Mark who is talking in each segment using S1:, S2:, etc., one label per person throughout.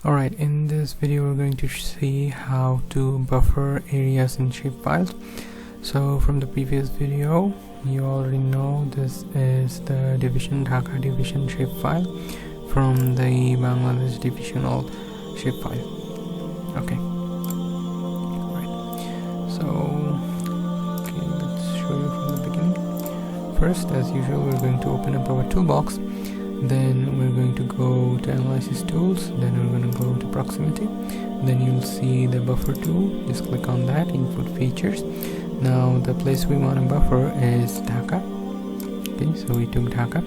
S1: Alright, in this video we're going to see how to buffer areas in shapefiles. So from the previous video you already know this is the Dhaka division shapefile from the Bangladesh divisional shapefile. Okay. Right. So let's show you from the beginning. First, as usual, we're going to open up our toolbox. Then we're going to go to analysis tools, then we're going to go to proximity, then you'll see the buffer tool. Just click on that, input features. Now the place we want to buffer is Dhaka. Okay, so we took Dhaka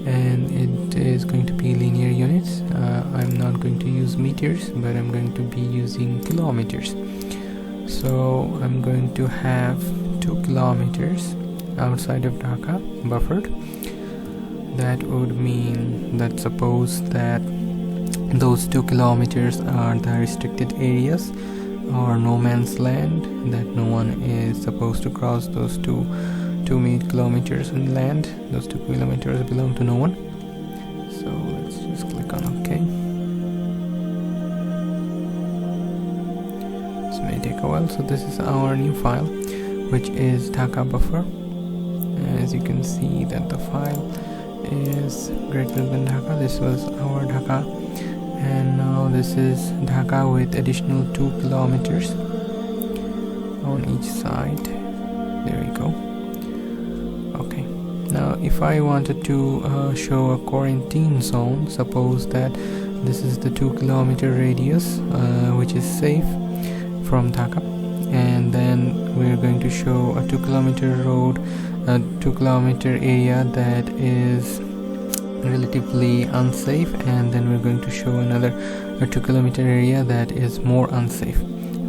S1: and it is going to be linear units. I'm not going to use meters, but I'm going to be using kilometers. So I'm going to have 2 kilometers outside of Dhaka buffered. That would mean that suppose that those 2 kilometers are the restricted areas or no man's land, that no one is supposed to cross those 2 kilometers in land. Those 2 kilometers belong to no one. So let's just click on OK. This may take a while. So this is our new file, which is Dhaka buffer. As you can see that the file is greater than Dhaka. This was our Dhaka, and now this is Dhaka with additional 2 kilometers on each side. There we go. Okay, now if I wanted to show a quarantine zone, suppose that this is the 2 kilometer radius which is safe from Dhaka, and then we're going to show a 2 kilometer road, a 2 kilometer area that is relatively unsafe, and then we're going to show another 2 kilometer area that is more unsafe.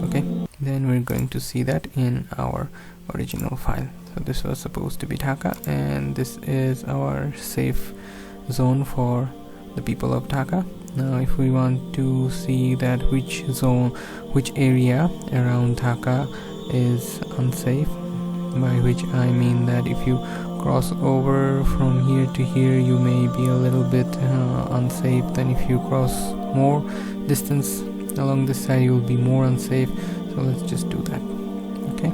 S1: Okay, then we're going to see that in our original file. So this was supposed to be Dhaka, and this is our safe zone for the people of Dhaka. Now if we want to see that which area around Dhaka is unsafe, by which I mean that if you cross over from here to here you may be a little bit unsafe, then if you cross more distance along this side you will be more unsafe. So let's just do that. Okay,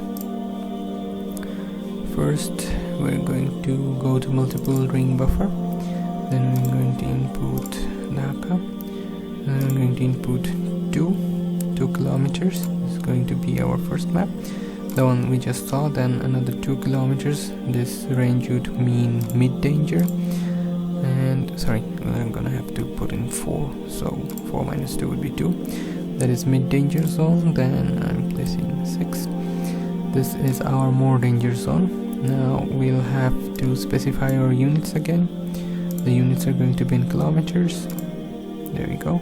S1: first we're going to go to multiple ring buffer, then we're going to input Dhaka, and then we're going to input 2 kilometers. This is going to be our first map, the one we just saw. Then another 2 kilometers. This range would mean mid danger, and sorry, I'm gonna have to put in 4, so 4 minus 2 would be 2. That is mid danger zone. Then I'm placing 6. This is our more danger zone. Now we'll have to specify our units again. The units are going to be in kilometers. There we go.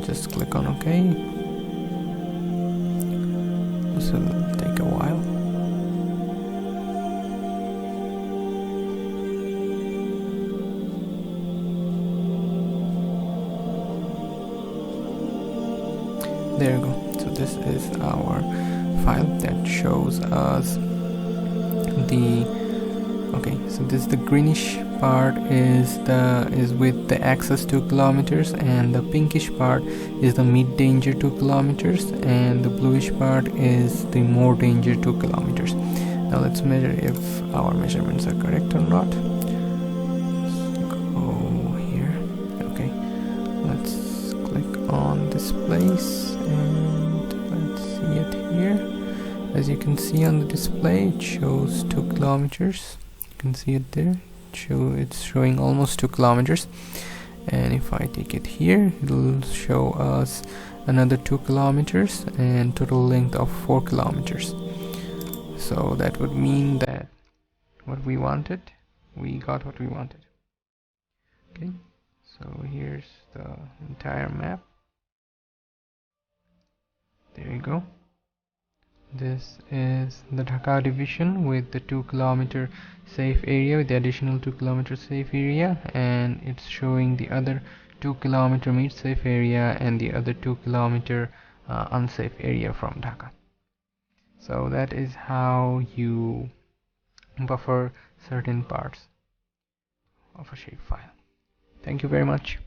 S1: Just click on OK. This will take a while. There we go. So this is our file that shows us so this is the greenish part is with the axis 2 kilometers, and the pinkish part is the mid danger 2 kilometers, and the bluish part is the more danger 2 kilometers. Now let's measure if our measurements are correct or not. Let's go here. Okay, let's click on this place and let's see it here. As you can see on the display, it shows 2 kilometers. You can see it there. It's showing almost 2 kilometers. And if I take it here, it will show us another 2 kilometers and total length of 4 kilometers. So that would mean that what we wanted, we got what we wanted. Okay, so here's the entire map. There you go. This is the Dhaka division with the 2 kilometer safe area, with the additional 2 kilometer safe area, and it's showing the other 2 kilometer mid safe area and the other 2 kilometer unsafe area from Dhaka. So that is how you buffer certain parts of a shapefile. Thank you very much.